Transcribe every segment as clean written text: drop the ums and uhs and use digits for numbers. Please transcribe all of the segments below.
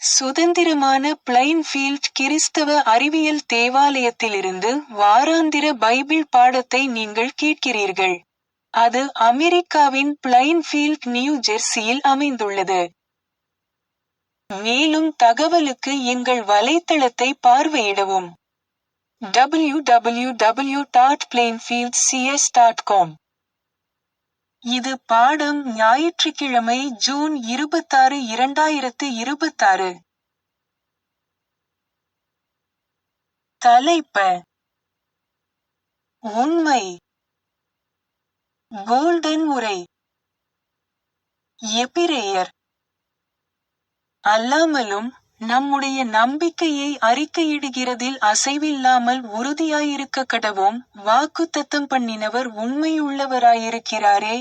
சுதந்திரமான பிளைன்ஃபீல்ட் கிறிஸ்தவ அறிவியல் தேவாலயத்திலிருந்து வாராந்திர பைபிள் பாடத்தை நீங்கள் கேட்கிறீர்கள். அது அமெரிக்காவின் பிளைன்ஃபீல்ட், நியூ ஜெர்சியில் அமைந்துள்ளது. மேலும் தகவலுக்கு எங்கள் வலைத்தளத்தை பார்வையிடவும். www.plainfieldcs.com. இது பாடம் ஞாயிற்றுக்கிழமை ஜூன் 26, 2026. தலைப்பு: உண்மை. கோல்டன் உரை. எபிரேயர். அல்லாமலும் நம்முடைய நம்பிக்கையை அறிக்கையிடுகிறதில் அசைவில்லாமல் உறுதியாயிருக்க கடவோம், வாக்குத்தத்தம் பண்ணினவர் உண்மையுள்ளவராயிருக்கிறாரே.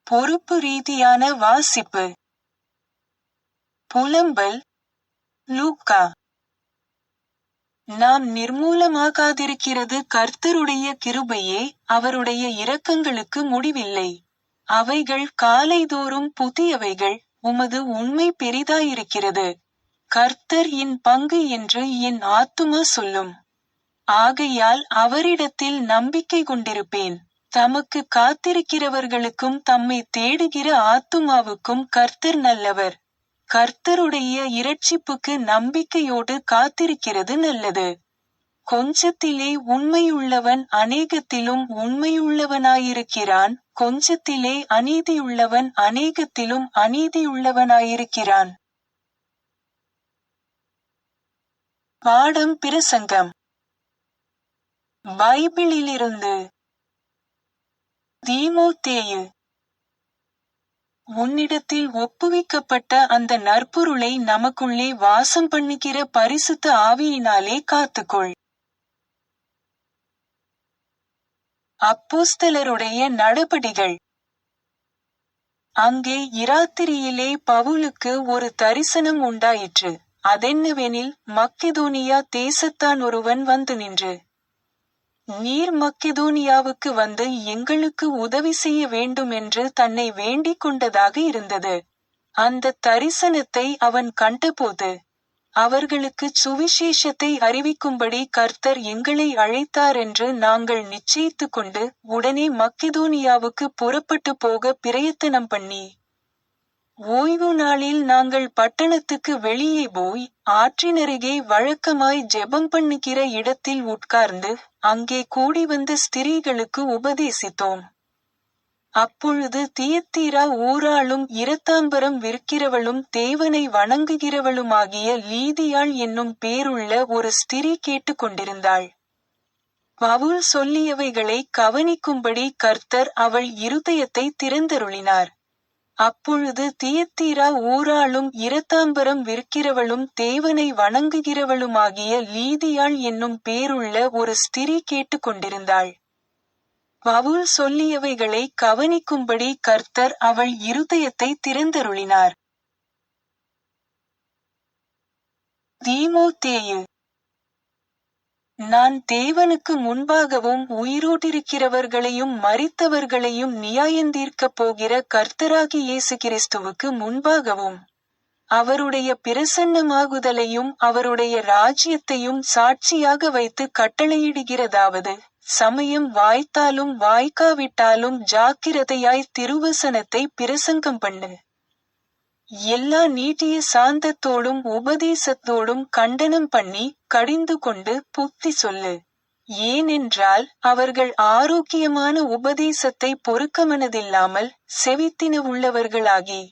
பொறுப்பு ரீதியான வாசிப்பு. புலம்பல். லூக்கா. நாம் நிர்மூலமாகாதிருக்கிறது கர்த்தருடைய கிருபையே, அவருடைய இரக்கங்களுக்கு முடிவில்லை. அவைகள் காலைதோறும் புதியவைகள், உமது உண்மை பெரிதாயிருக்கிறது. கர்த்தர் என் பங்கு என்று என் ஆத்துமா சொல்லும். ஆகையால் அவரிடத்தில் நம்பிக்கை கொண்டிருப்பேன். தமக்கு காத்திருக்கிறவர்களுக்கும் தம்மை தேடுகிற ஆத்துமாவுக்கும் கர்த்தர் நல்லவர். கர்த்தருடைய இரட்சிப்புக்கு நம்பிக்கையோடு காத்திருக்கிறது நல்லது. கொஞ்சத்திலே உண்மையுள்ளவன் அநேகத்திலும் உண்மையுள்ளவனாயிருக்கிறான், கொஞ்சத்திலே அநீதியுள்ளவன் அநேகத்திலும் அநீதியுள்ளவனாயிருக்கிறான். பாடம் பிரசங்கம். பைபிளிலிருந்து. தீமோத்தேயு, உன்னிடத்தில் ஒப்புவிக்கப்பட்ட அந்த நற்பொருளை நமக்குள்ளே வாசம் பண்ணுகிற பரிசுத்த ஆவியினாலே காத்துக்கொள். அப்போஸ்தலருடைய நடபடிகள். அங்கே இராத்திரியிலே பவுலுக்கு ஒரு தரிசனம் உண்டாயிற்று. அதென்னவெனில், மக்கெதோனியா தேசத்தான் ஒருவன் வந்து நின்று, நீர் மக்கெதோனியாவுக்கு வந்து எங்களுக்கு உதவி செய்ய வேண்டும் என்று தன்னை வேண்டிக் கொண்டதாக இருந்தது. அந்த தரிசனத்தை அவன் கண்டபோது, அவர்களுக்குச் சுவிசேஷத்தை அறிவிக்கும்படி கர்த்தர் எங்களை அழைத்தார் என்று நாங்கள் நிச்சயித்துக் கொண்டு, உடனே மக்கெதோனியாவுக்கு புறப்பட்டு போக பிரயத்தனம் பண்ணி, ஓய்வு நாளில் நாங்கள் பட்டணத்துக்கு வெளியே போய், ஆற்றினருகே வழக்கமாய் ஜெபம் பண்ணுகிற இடத்தில் உட்கார்ந்து, அங்கே கூடிவந்த ஸ்திரீகளுக்கு உபதேசித்தோம். அப்பொழுது தியத்தீரா ஊராளும் இரத்தாம்பரம் விற்கிறவளும் தேவனை வணங்குகிறவளுமாகிய லீதியாள் என்னும் பேருள்ள ஒரு ஸ்திரீ கேட்டுக்கொண்டிருந்தாள். பவுல் சொல்லியவைகளை கவனிக்கும்படி கர்த்தர் அவள் இருதயத்தை திறந்தருளினார். அப்பொழுது தியத்தீரா ஊராளும் இரத்தாம்பரம் விற்கிறவளும் தேவனை வணங்குகிறவளுமாகிய லீதியாள் என்னும் பேருள்ள ஒரு ஸ்திரீ கேட்டுக்கொண்டிருந்தாள். பவுல் சொல்லியவைகளை கவனிக்கும்படி கர்த்தர் அவள் இருதயத்தை திறந்தருளினார். தீமோத்தேயு, நான் தேவனுக்கு முன்பாகவும் உயிரோடிருக்கிறவர்களையும் மரித்தவர்களையும் நியாயந்தீர்க்கப் போகிற கர்த்தராகி இயேசு கிறிஸ்துவுக்கு முன்பாகவும் அவருடைய பிரசன்னமாகுதலையும் அவருடைய ராஜ்யத்தையும் சாட்சியாக வைத்து கட்டளையிடுகிறதாவது, சமயம் வாய்த்தாலும் வாய்க்காவிட்டாலும் ஜாக்கிரதையாய் திருவசனத்தை பிரசங்கம் பண்ணு. எல்லா நீட்டிய சாந்தத்தோடும் உபதேசத்தோடும் கண்டனம் பண்ணி கடிந்து கொண்டு புத்தி சொல்லு. ஏனென்றால் அவர்கள் ஆரோக்கியமான உபதேசத்தை பொறுக்கமனதில்லாமல் செவித்தினவுள்ளவர்களாகி,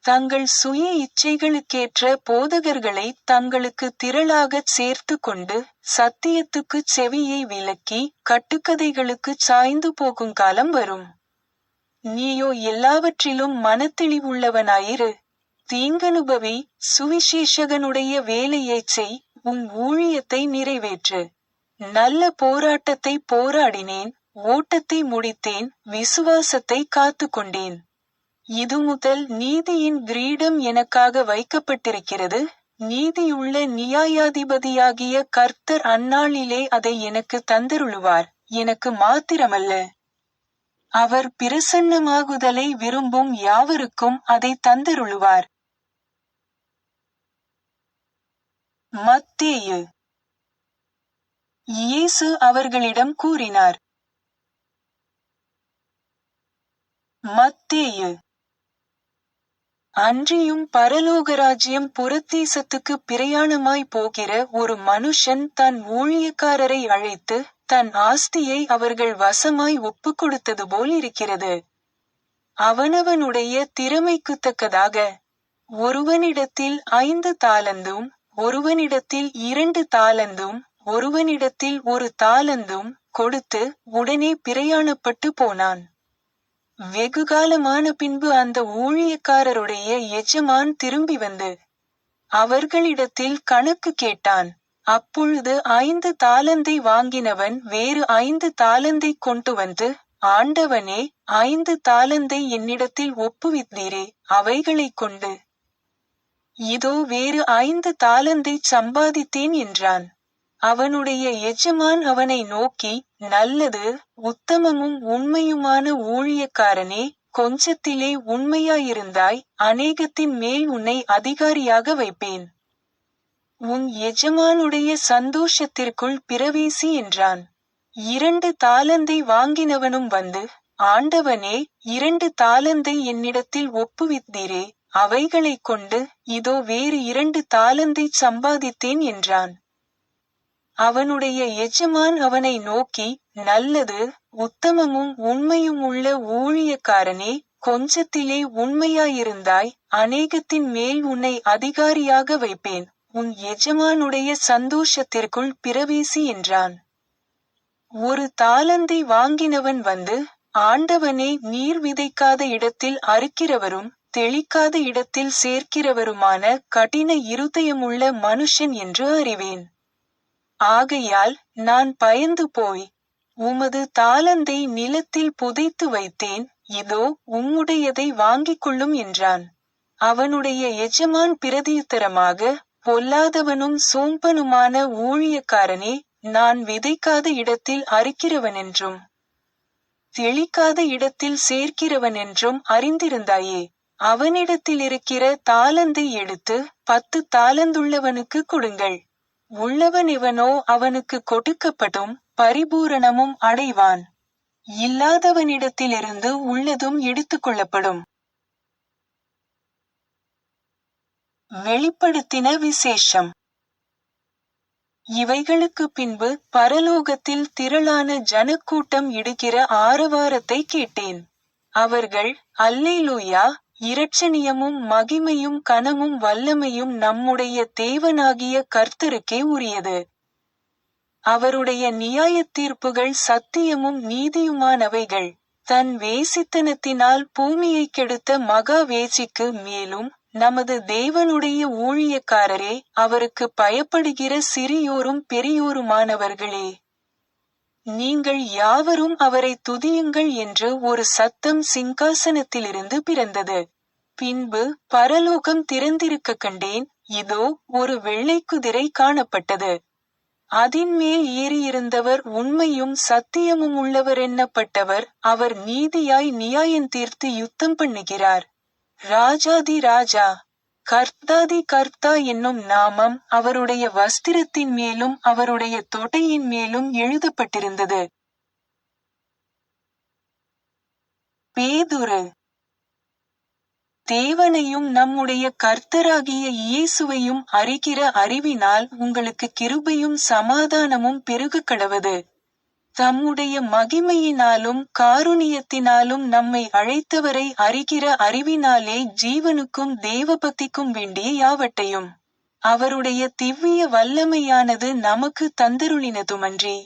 தங்கள் சுய இச்சைகளுக்கேற்ற போதகர்களை தங்களுக்கு திரளாகச் சேர்த்து கொண்டு, சத்தியத்துக்குச் செவியை விலக்கி கட்டுக்கதைகளுக்குச் சாய்ந்து போகும் காலம் வரும். நீயோ எல்லாவற்றிலும் மனத்தெளிவுள்ளவனாயிரு. தீங்கனுபவி, சுவிசேஷகனுடைய வேலையைச் செய், உன் ஊழியத்தை நிறைவேற்று. நல்ல போராட்டத்தை போராடினேன், ஓட்டத்தை முடித்தேன், விசுவாசத்தை காத்துக்கொண்டேன். இது முதல் நீதியின் கிரீடம் எனக்காக வைக்கப்பட்டிருக்கிறது. நீதியுள்ள நியாயாதிபதியாகிய கர்த்தர் அந்நாளிலே அதை எனக்கு தந்தருளுவார். எனக்கு மாத்திரமல்ல, அவர் பிரசன்னமாகுதலை விரும்பும் யாவருக்கும் அதை தந்தருளுவார். மத்தேயு. இயேசு அவர்களிடம் கூறினார். மத்தேயு. அன்றியும் பரலோகராஜ்யம் புறத்தேசத்துக்குப் பிரயாணமாய் போகிற ஒரு மனுஷன் தன் ஊழியக்காரரை அழைத்து தன் ஆஸ்தியை அவர்கள் வசமாய் ஒப்புக் கொடுத்தது போல் இருக்கிறது. அவனவனுடைய திறமைக்குத்தக்கதாக ஒருவனிடத்தில் 5 தாலந்தும், ஒருவனிடத்தில் 2 தாலந்தும், ஒருவனிடத்தில் 1 தாலந்தும் கொடுத்து உடனே பிரயாணப்பட்டு போனான். வெகுகாலமான பின்பு அந்த ஊழியக்காரருடைய எஜமான் திரும்பி வந்து அவர்களிடத்தில் கணக்கு கேட்டான். அப்பொழுது 5 தாலந்தை வாங்கினவன் வேறு 5 தாலந்தை கொண்டு வந்து, ஆண்டவனே, 5 தாலந்தை என்னிடத்தில் ஒப்புவித்தீரே, அவைகளைக் கொண்டு இதோ வேறு 5 தாலந்தைச் சம்பாதித்தேன் என்றான். அவனுடைய எஜமான் அவனை நோக்கி, நல்லது, உத்தமமும் உண்மையுமான ஊழியக்காரனே, கொஞ்சத்திலே உண்மையாயிருந்தாய், அநேகத்தின் மேல் உன்னை அதிகாரியாக வைப்பேன். உன் எஜமானுடைய சந்தோஷத்திற்குள் பிரவேசி என்றான். 2 தாலந்தை வாங்கினவனும் வந்து, ஆண்டவனே, 2 தாலந்தை என்னிடத்தில் ஒப்புவித்தீரே, அவைகளைக் கொண்டு இதோ வேறு 2 தாலந்தைச் சம்பாதித்தேன் என்றான். அவனுடைய எஜமான் அவனை நோக்கி, நல்லது, உத்தமமும் உண்மையும் உள்ள ஊழியக்காரனே, கொஞ்சத்திலே உண்மையாயிருந்தாய், அநேகத்தின் மேல் உன்னை அதிகாரியாக வைப்பேன். உன் எஜமானுடைய சந்தோஷத்திற்குள் பிரவேசி என்றான். 1 தாலந்தை வாங்கினவன் வந்து, ஆண்டவனே, நீர் விதைக்காத இடத்தில் அறுக்கிறவரும் தெளிக்காத இடத்தில் சேர்க்கிறவருமான கடின இருதயமுள்ள மனுஷன் என்று அறிவேன். ஆகையால் நான் பயந்து போய் உமது தாலந்தை நிலத்தில் புதைத்து வைத்தேன், இதோ உம்முடையதை வாங்கிக் கொள்ளும் என்றான். அவனுடைய எஜமான் பிரதியுத்தரமாக, பொல்லாதவனும் சோம்பனுமான ஊழியக்காரனே, நான் விதைக்காத இடத்தில் அறுக்கிறவனென்றும் தெளிக்காத இடத்தில் சேர்க்கிறவனென்றும் அறிந்திருந்தாயே. அவனிடத்திலிருக்கிற தாலந்தை எடுத்து 10 தாலந்துள்ளவனுக்கு கொடுங்கள். உள்ளவனெவனோ அவனுக்கு கொடுக்கப்படும், பரிபூரணமும் அடைவான். இல்லாதவனிடத்திலிருந்து உள்ளதும் எடுத்துக்கொள்ளப்படும். வெளிப்படுத்தின விசேஷம். இவைகளுக்கு பின்பு பரலோகத்தில் திரளான ஜனக்கூட்டம் இடுகிற ஆரவாரத்தை கேட்டேன். அவர்கள், அல்லேலூயா, இரட்சணியமும் மகிமையும் கனமும் வல்லமையும் நம்முடைய தேவனாகிய கர்த்தருக்கே உரியது. அவருடைய நியாயத் தீர்ப்புகள் சத்தியமும் நீதியுமானவைகள். தன் வேசித்தனத்தினால் பூமியைக் கெடுத்த மகா வேசிக்கு மேலும் நமது தேவனுடைய ஊழியக்காரரே, அவருக்கு பயப்படுகிற சிறியோரும் பெரியோருமானவர்களே, நீங்கள் யாவரும் அவரை துதியுங்கள் என்று ஒரு சத்தம் சிங்காசனத்திலிருந்து பிறந்தது. பின்பு பரலோகம் திறந்திருக்க கண்டேன், இதோ ஒரு வெள்ளைக்குதிரை காணப்பட்டது. அதின்மேல் ஏறியிருந்தவர் உண்மையும் சத்தியமும் உள்ளவர் எண்ணப்பட்டவர். அவர் நீதியாய் நியாயந்தீர்த்து யுத்தம் பண்ணுகிறார். ராஜாதி ராஜா, கர்த்தாதி கர்த்தா என்னும் நாமம் அவருடைய வஸ்திரத்தின் மேலும் அவருடைய தொடையின் மேலும் எழுதப்பட்டிருந்தது. பேதுரு. தேவனையும் நம்முடைய கர்த்தராகிய இயேசுவையும் அறிகிற அறிவினால் உங்களுக்கு கிருபையும் சமாதானமும் பெருகக் கடவது. தம்முடைய மகிமையினாலும் காருணியத்தினாலும் நம்மை அழைத்தவரை அறிகிற அறிவினாலே ஜீவனுக்கும் தேவபக்திக்கும் வேண்டிய யாவட்டையும் அவருடைய திவ்விய வல்லமையானது நமக்கு தந்தருளினதுமன்றி,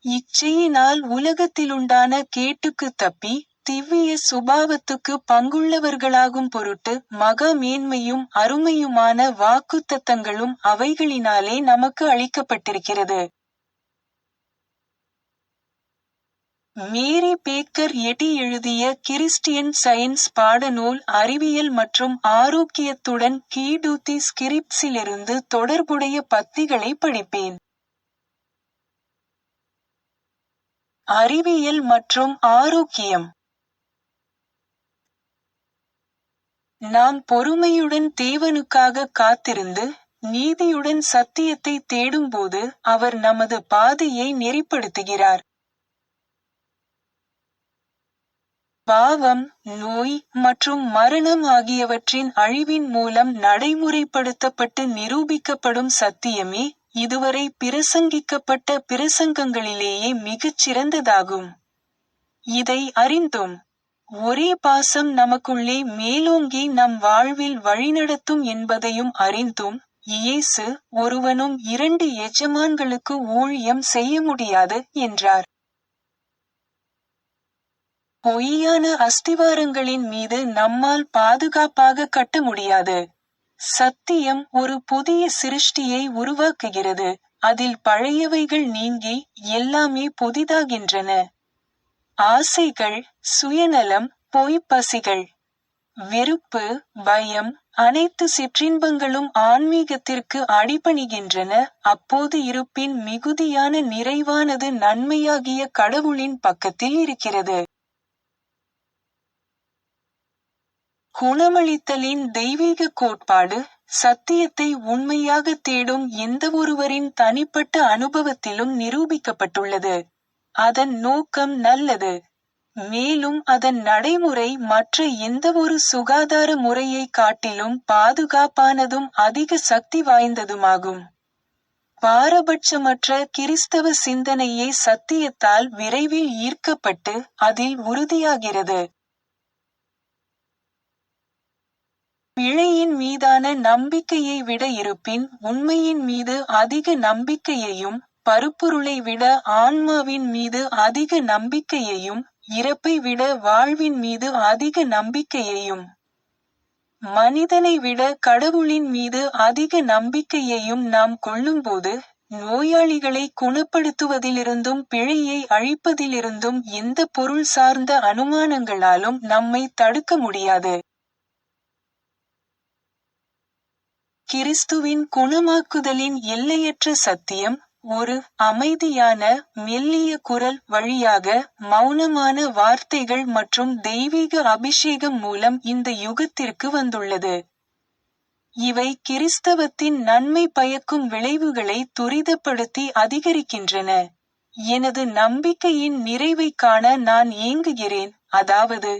இச்செயினால் உலகத்திலுண்டான கேட்டுக்கு தப்பி திவ்விய சுபாவத்துக்கு பங்குள்ளவர்களாகும் பொருட்டு மகா மேன்மையும் அருமையுமான வாக்குத்தத்தங்களும் அவைகளினாலே நமக்கு அளிக்கப்பட்டிருக்கிறது. மேரி பேக்கர் எட்டி எழுதிய கிறிஸ்டியன் சயின்ஸ் பாடநூல் அறிவியல் மற்றும் ஆரோக்கியத்துடன் கீடூத்தி ஸ்கிரிப்ட்ஸிலிருந்து தொடர்புடைய பத்திகளை படிப்பேன். அறிவியல் மற்றும் ஆரோக்கியம். நாம் பொறுமையுடன் தேவனுக்காக காத்திருந்து, நீதியுடன் சத்தியத்தை தேடும்போது அவர் நமது பாதையை நெறிப்படுத்துகிறார். பாவம், நோய் மற்றும் மரணம் ஆகியவற்றின் அழிவின் மூலம் நடைமுறைப்படுத்தப்பட்டு நிரூபிக்கப்படும் சத்தியமே, இதுவரை பிரசங்கிக்கப்பட்ட பிரசங்கங்களிலேயே மிகச் சிறந்ததாகும். இதை அறிந்தும், ஒரே பாசம் நமக்குள்ளே மேலோங்கி நம் வாழ்வில் வழிநடத்தும் என்பதையும் அறிந்தும், இயேசு, ஒருவனும் 2 எஜமான்களுக்கு ஊழியம் செய்ய முடியாது என்றார். பொய்யான அஸ்திவாரங்களின் மீது நம்மால் பாதுகாப்பாக கட்ட முடியாது. சத்தியம் ஒரு புதிய சிருஷ்டியை உருவாக்குகிறது, அதில் பழையவைகள் நீங்கி எல்லாமே புதிதாகின்றன. ஆசைகள், சுயநலம், பொய்ப்பசிகள், வெறுப்பு, பயம், அனைத்து சிற்றின்பங்களும் ஆன்மீகத்திற்கு அடிபணிகின்றன. அப்போது இருப்பின் மிகுதியான நிறைவானது நன்மையாகிய கடவுளின் பக்கத்தில் இருக்கிறது. குணமளித்தலின் தெய்வீக கோட்பாடு, சத்தியத்தை உண்மையாக தேடும் எந்தவொருவரின் தனிப்பட்ட அனுபவத்திலும் நிரூபிக்கப்பட்டுள்ளது. அதன் நோக்கம் நல்லது. மேலும் அதன் நடைமுறை மற்ற எந்தவொரு சுகாதார முறையை காட்டிலும் பாதுகாப்பானதும் அதிக சக்தி வாய்ந்ததுமாகும். பாரபட்சமற்ற கிறிஸ்தவ சிந்தனையே சத்தியத்தால் விரைவில் ஈர்க்கப்பட்டு, அதில் உறுதியாகிறது. பிழையின் மீதான நம்பிக்கையை விட இருப்பின் உண்மையின் மீது அதிக நம்பிக்கையையும், பருப்பொருளை விட ஆன்மாவின் மீது அதிக நம்பிக்கையையும், இறப்பை விட வாழ்வின் மீது அதிக நம்பிக்கையையும், மனிதனை விட கடவுளின் மீது அதிக நம்பிக்கையையும் நாம் கொள்ளும்போது, நோயாளிகளை குணப்படுத்துவதிலிருந்தும் பிழையை அழிப்பதிலிருந்தும் எந்த பொருள் சார்ந்த அனுமானங்களாலும் நம்மை தடுக்க முடியாது. கிறிஸ்துவின் குணமாக்குதலின் எல்லையற்ற சத்தியம், ஒரு அமைதியான, மெல்லிய குரல் வழியாக, மௌனமான வார்த்தைகள் மற்றும் தெய்வீக அபிஷேகம் மூலம் இந்த யுகத்திற்கு வந்துள்ளது. இவை கிறிஸ்தவத்தின் நன்மை பயக்கும் விளைவுகளை துரிதப்படுத்தி அதிகரிக்கின்றன. எனது நம்பிக்கையின் நிறைவைக் காண நான் ஏங்குகிறேன், அதாவது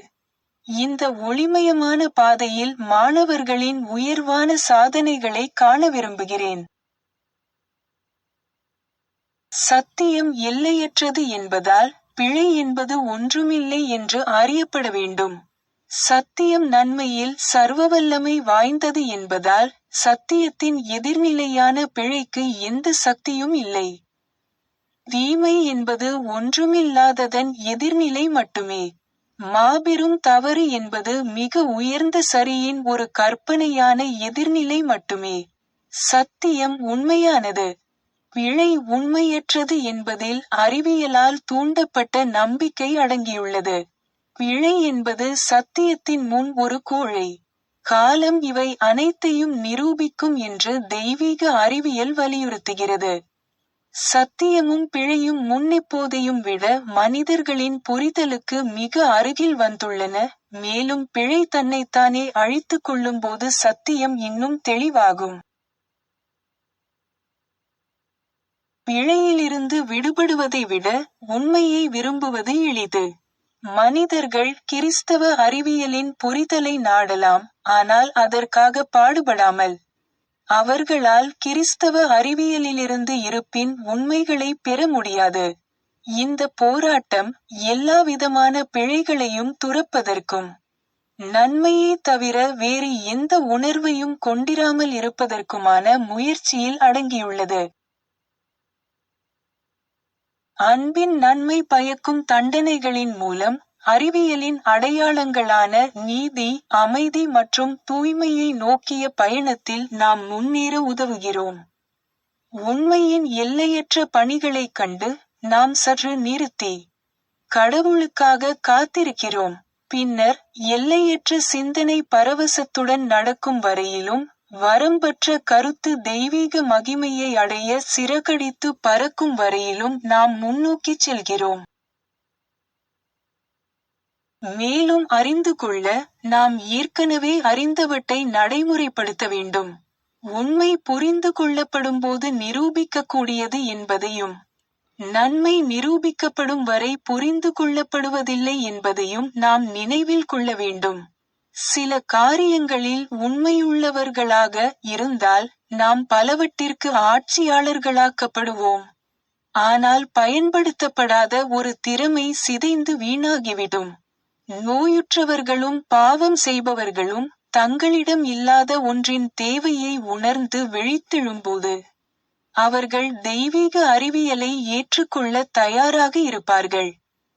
இந்த ஒளிமயமான பாதையில் மாணவர்களின் உயர்வான சாதனைகளை காண விரும்புகிறேன். சத்தியம் எல்லையற்றது என்பதால், பிழை என்பது ஒன்றுமில்லை என்று அறியப்பட வேண்டும். சத்தியம் நன்மையில் சர்வவல்லமை வாய்ந்தது என்பதால், சத்தியத்தின் எதிர்நிலையான பிழைக்கு எந்த சக்தியும் இல்லை. தீமை என்பது ஒன்றுமில்லாததன் எதிர்நிலை மட்டுமே. மாபெரும் தவறு என்பது மிக உயர்ந்த சரியின் ஒரு கற்பனையான எதிர்நிலை மட்டுமே. சத்தியம் உண்மையானது. பிழை உண்மையற்றது என்பதில் அறிவியலால் தூண்டப்பட்ட நம்பிக்கை அடங்கியுள்ளது. பிழை என்பது சத்தியத்தின் முன் ஒரு கோழை. காலம் இவை அனைத்தையும் நிரூபிக்கும் என்று தெய்வீக அறிவியல் வலியுறுத்துகிறது. சத்தியமும் பிழையும் முன்னெப்போதையும் விட மனிதர்களின் புரிதலுக்கு மிக அருகில் வந்துள்ளன, மேலும் பிழை தன்னைத்தானே அழித்துக் கொள்ளும்போது சத்தியம் இன்னும் தெளிவாகும். பிழையிலிருந்து விடுபடுவதை விட உண்மையை விரும்புவது எளிது. மனிதர்கள் கிறிஸ்தவ அறிவியலின் புரிதலை நாடலாம், ஆனால் அதற்காக பாடுபடாமல். அவர்களால் கிறிஸ்தவ அறிவியலிலிருந்து இருப்பின் உண்மைகளை பெற முடியாது. இந்த போராட்டம், எல்லாவிதமான பிழைகளையும் துறப்பதற்கும், நன்மையே தவிர வேறு எந்த உணர்வையும் கொண்டிராமல் இருப்பதற்குமான முயற்சியில் அடங்கியுள்ளது. அன்பின் நன்மை பயக்கும் தண்டனைகளின் மூலம், அறிவியலின் அடையாளங்களான நீதி, அமைதி மற்றும் தூய்மையை நோக்கிய பயணத்தில் நாம் முன்னேற உதவுகிறோம். உண்மையின் எல்லையற்ற பணிகளைக் கண்டு, நாம் சற்று நிறுத்தி, கடவுளுக்காக காத்திருக்கிறோம். பின்னர், எல்லையற்ற சிந்தனை பரவசத்துடன் நடக்கும் வரையிலும், வரம்பற்ற கருத்து தெய்வீக மகிமையை அடைய சிறகடித்து பறக்கும் வரையிலும் நாம் முன்னோக்கிச் செல்கிறோம். மேலும் அறிந்து கொள்ள நாம் ஏற்கனவே அறிந்தவற்றை நடைமுறைப்படுத்த வேண்டும். உண்மை புரிந்து கொள்ளப்படும்போது நிரூபிக்கக்கூடியது என்பதையும், நன்மை நிரூபிக்கப்படும் வரை புரிந்து கொள்ளப்படுவதில்லை என்பதையும் நாம் நினைவில் கொள்ள வேண்டும். சில காரியங்களில் உண்மையுள்ளவர்களாக இருந்தால் நாம் பலவற்றிற்கு ஆட்சியாளர்களாக்கப்படுவோம். ஆனால் பயன்படுத்தப்படாத ஒரு திறமை சிதைந்து வீணாகிவிடும். நோயுற்றவர்களும் பாவம் செய்பவர்களும் தங்களிடம் இல்லாத ஒன்றின் தேவையை உணர்ந்து விழித்தெழும்போது அவர்கள் தெய்வீக அறிவியலை ஏற்றுக்கொள்ள தயாராக இருப்பார்கள்.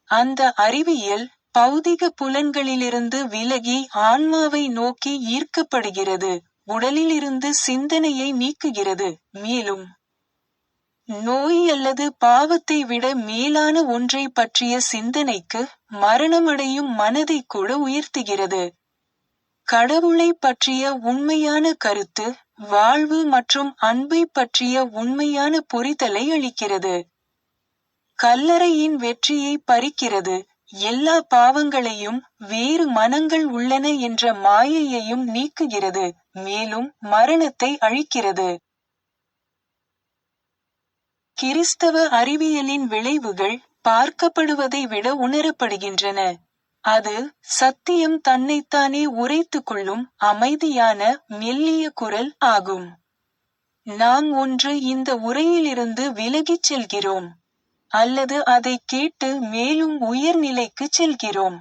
அந்த அறிவியல் பௌதிக புலன்களிலிருந்து விலகி ஆன்மாவை நோக்கி ஈர்க்கப்படுகிறது, உடலிலிருந்து சிந்தனையை நீக்குகிறது, மேலும் நோய் அல்லது பாவத்தை விட மேலான ஒன்றை பற்றிய சிந்தனைக்கு மரணமடையும் மனதை கூட உயர்த்துகிறது. கடவுளை பற்றிய உண்மையான கருத்து வாழ்வு மற்றும் அன்பை பற்றிய உண்மையான புரிதலை அளிக்கிறது. கல்லறையின் வெற்றியை பறிக்கிறது, எல்லா பாவங்களையும் வேறு மனங்கள் உள்ளன என்ற மாயையையும் நீக்குகிறது, மேலும் மரணத்தை அழிக்கிறது. கிறிஸ்தவ அறிவியலின் விளைவுகள் பார்க்கப்படுவதை விட உணரப்படுகின்றன. அது சத்தியம் தன்னைத்தானே உரைத்துக் கொள்ளும் அமைதியான மெல்லிய குரல் ஆகும். நாம் ஒன்று இந்த உரையிலிருந்து விலகிச் செல்கிறோம், அல்லது அதை கேட்டு மேலும் உயர்நிலைக்கு செல்கிறோம்.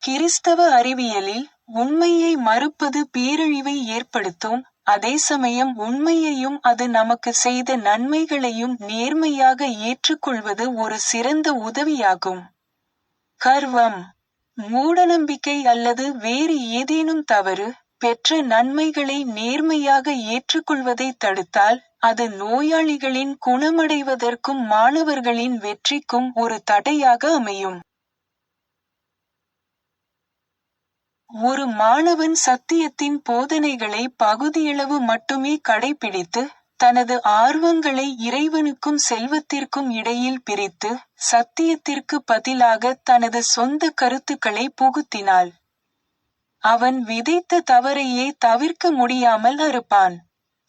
கிறிஸ்தவ அறிவியலில் உண்மையை மறுப்பது பேரழிவை ஏற்படுத்தும், அதே சமயம் உண்மையையும் அது நமக்கு செய்த நன்மைகளையும் நேர்மையாக ஏற்றுக்கொள்வது ஒரு சிறந்த உதவியாகும். கர்வம், மூடநம்பிக்கை அல்லது வேறு ஏதேனும் தவறு பெற்ற நன்மைகளை நேர்மையாக ஏற்றுக்கொள்வதை தடுத்தால் அது நோயாளிகளின் குணமடைவதற்கும் மாணவர்களின் வெற்றிக்கும் ஒரு தடையாக அமையும். ஒரு மாணவன் சத்தியத்தின் போதனைகளை பகுதியளவு மட்டுமே கடைபிடித்து தனது ஆர்வங்களை இறைவனுக்கும் செல்வத்திற்கும் இடையில் பிரித்து சத்தியத்திற்கு பதிலாக தனது சொந்த கருத்துக்களை புகுத்தினாள். அவன் விதைத்த தவறையே தவிர்க்க முடியாமல் அறுப்பான்.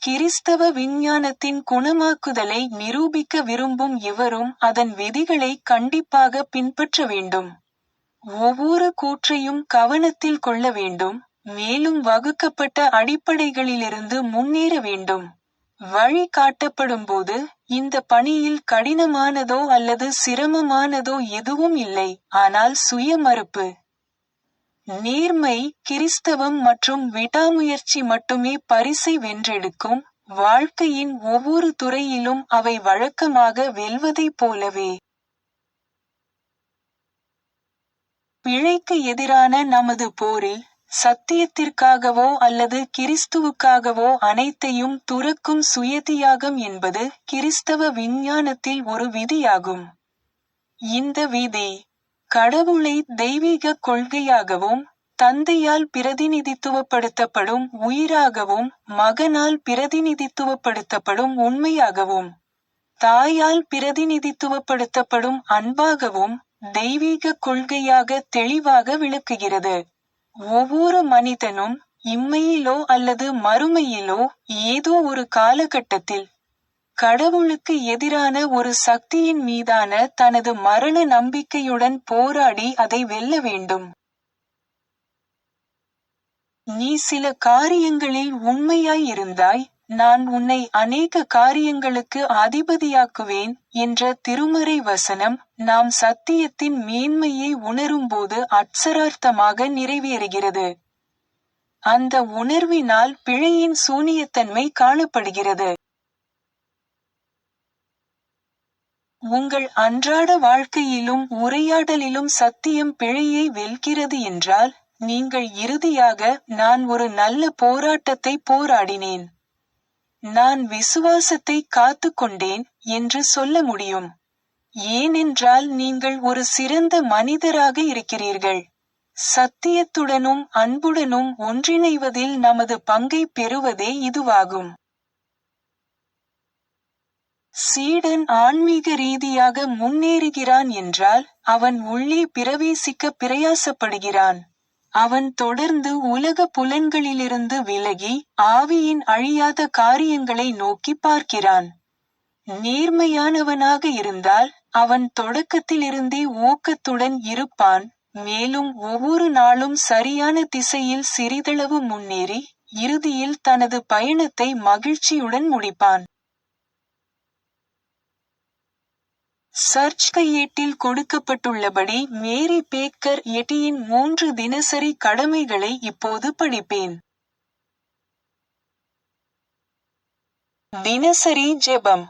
கிறிஸ்தவ விஞ்ஞானத்தின் குணமாக்குதலை நிரூபிக்க விரும்பும் எவரும் அதன் விதிகளை கண்டிப்பாக பின்பற்ற வேண்டும். ஒவ்வொரு கூற்றையும் கவனத்தில் கொள்ள வேண்டும், மேலும் வகுக்கப்பட்ட அடிப்படைகளிலிருந்து முன்னேற வேண்டும். வழி காட்டப்படும்போது இந்த பணியில் கடினமானதோ அல்லது சிரமமானதோ எதுவும் இல்லை, ஆனால் சுய மறுப்பு, நேர்மை, கிறிஸ்தவம் மற்றும் விடாமுயற்சி மட்டுமே பரிசை வென்றெடுக்கும். வாழ்க்கையின் ஒவ்வொரு துறையிலும் அவை வழக்கமாக வெல்வதைப் போலவே. பிழைக்கு எதிரான நமது போரில் சத்தியத்திற்காகவோ அல்லது கிறிஸ்துவுக்காகவோ அனைத்தையும் துறக்கும் சுயதியாகம் என்பது கிறிஸ்தவ விஞ்ஞானத்தில் ஒரு விதியாகும். இந்த விதி கடவுளை தெய்வீக கொள்கையாகவும், தந்தையால் பிரதிநிதித்துவப்படுத்தப்படும் உயிராகவும், மகனால் பிரதிநிதித்துவப்படுத்தப்படும் உண்மையாகவும், தாயால் பிரதிநிதித்துவப்படுத்தப்படும் அன்பாகவும் தெய்வீக கொள்கையாக தெளிவாக விளக்குகிறது. ஒவ்வொரு மனிதனும் இம்மையிலோ அல்லது மறுமையிலோ ஏதோ ஒரு காலகட்டத்தில் கடவுளுக்கு எதிரான ஒரு சக்தியின் மீதான தனது மரண நம்பிக்கையுடன் போராடி அதை வெல்ல வேண்டும். நீ சில காரியங்களில் உண்மையாய் இருந்தாய், நான் உன்னை அநேக காரியங்களுக்கு அதிபதியாக்குவேன் என்ற திருமறை வசனம் நாம் சத்தியத்தின் மேன்மையை உணரும்போது அட்சரார்த்தமாக நிறைவேறுகிறது. அந்த உணர்வினால் பிழையின் சூனியத்தன்மை காணப்படுகிறது. உங்கள் அன்றாட வாழ்க்கையிலும் உரையாடலிலும் சத்தியம் பிழையை வெல்கிறது என்றால், நீங்கள் இறுதியாக நான் ஒரு நல்ல போராட்டத்தை போராடினேன், நான் விசுவாசத்தை காத்துக்கொண்டேன் என்று சொல்ல முடியும். ஏனென்றால் நீங்கள் ஒரு சிறந்த மனிதராக இருக்கிறீர்கள். சத்தியத்துடனும் அன்புடனும் ஒன்றிணைவதில் நமது பங்கை பெறுவதே இதுவாகும். சீடன் ஆன்மீக ரீதியாக முன்னேறுகிறான் என்றால் அவன் உள்ளே பிரவேசிக்க பிரயாசப்படுகிறான். அவன் தொடர்ந்து உலக புலன்களிலிருந்து விலகி ஆவியின் அழியாத காரியங்களை நோக்கி பார்க்கிறான். நேர்மையானவனாக இருந்தால் அவன் தொடக்கத்திலிருந்தே ஊக்கத்துடன் இருப்பான், மேலும் ஒவ்வொரு நாளும் சரியான திசையில் சிறிதளவு முன்னேறி இறுதியில் தனது பயணத்தை மகிழ்ச்சியுடன் முடிப்பான். சர்ச் கையேட்டில் கொடுக்கப்பட்டுள்ளபடி மேரி பேக்கர் எட்டியின் 3 தினசரி கடமைகளை இப்போது படிப்பேன். தினசரி ஜெபம்.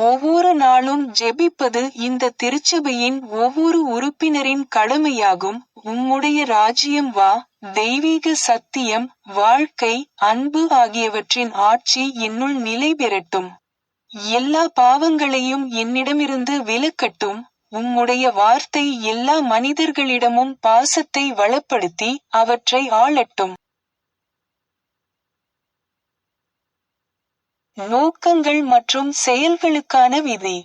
ஒவ்வொரு நாளும் ஜெபிப்பது இந்த திருச்சபையின் ஒவ்வொரு உறுப்பினரின் கடமையாகும். உம்முடைய ராஜ்யம் வா, தெய்வீக சத்தியம், வாழ்க்கை, அன்பு ஆகியவற்றின் ஆட்சி என்னுள் நிலை பெறட்டும். எல்லா பாவங்களையும் என்னிடமிருந்து விலக்கட்டும். உம்முடைய வார்த்தை எல்லா மனிதர்களிடமும் பாசத்தை வளப்படுத்தி அவற்றை ஆளட்டும். நோக்கங்கள் மற்றும் செயல்களுக்கான விதி.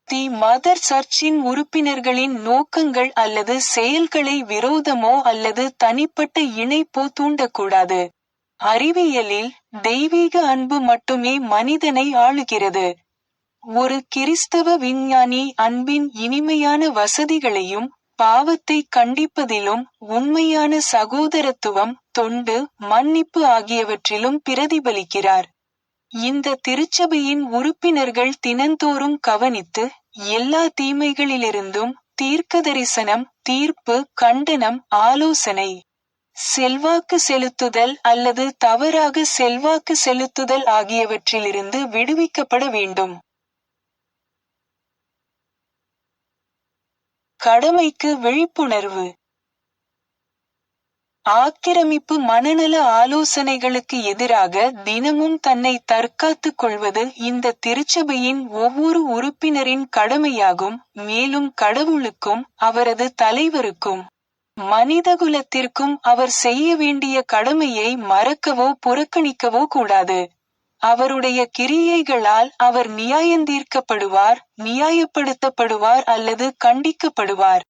தி மதர் சர்ச்சின் உறுப்பினர்களின் நோக்கங்கள் அல்லது செயல்களை விரோதமோ அல்லது தனிப்பட்ட இணைப்போ தூண்டக்கூடாது. அறிவியலில் தெய்வீக அன்பு மட்டுமே மனிதனை ஆளுகிறது. ஒரு கிறிஸ்தவ விஞ்ஞானி அன்பின் இனிமையான வசதிகளையும் பாவத்தை கண்டிப்பதிலும் உண்மையான சகோதரத்துவம், தொண்டு, மன்னிப்பு ஆகியவற்றிலும் பிரதிபலிக்கிறார். இந்த திருச்சபையின் உறுப்பினர்கள் தினந்தோறும் கவனித்து எல்லா தீமைகளிலிருந்தும் தீர்க்கதரிசனம், தீர்ப்பு, கண்டனம், ஆலோசனை, செல்வாக்கு செலுத்துதல் அல்லது தவறாக செல்வாக்கு செலுத்துதல் ஆகியவற்றிலிருந்து விடுவிக்கப்பட வேண்டும். கடமைக்கு விழிப்புணர்வு. ஆக்கிரமிப்பு மனநல ஆலோசனைகளுக்கு எதிராக தினமும் தன்னை தற்காத்துக் கொள்வது இந்த திருச்சபையின் ஒவ்வொரு உறுப்பினரின் கடமையாகும், மேலும் கடவுளுக்கும் அவரது தலைவருக்கும் மனிதகுலத்திற்கும் அவர் செய்ய வேண்டிய கடமையை மறக்கவோ புறக்கணிக்கவோ கூடாது. அவருடைய கிரியைகளால் அவர் நியாயந்தீர்க்கப்படுவார், நியாயப்படுத்தப்படுவார் அல்லது கண்டிக்கப்படுவார்.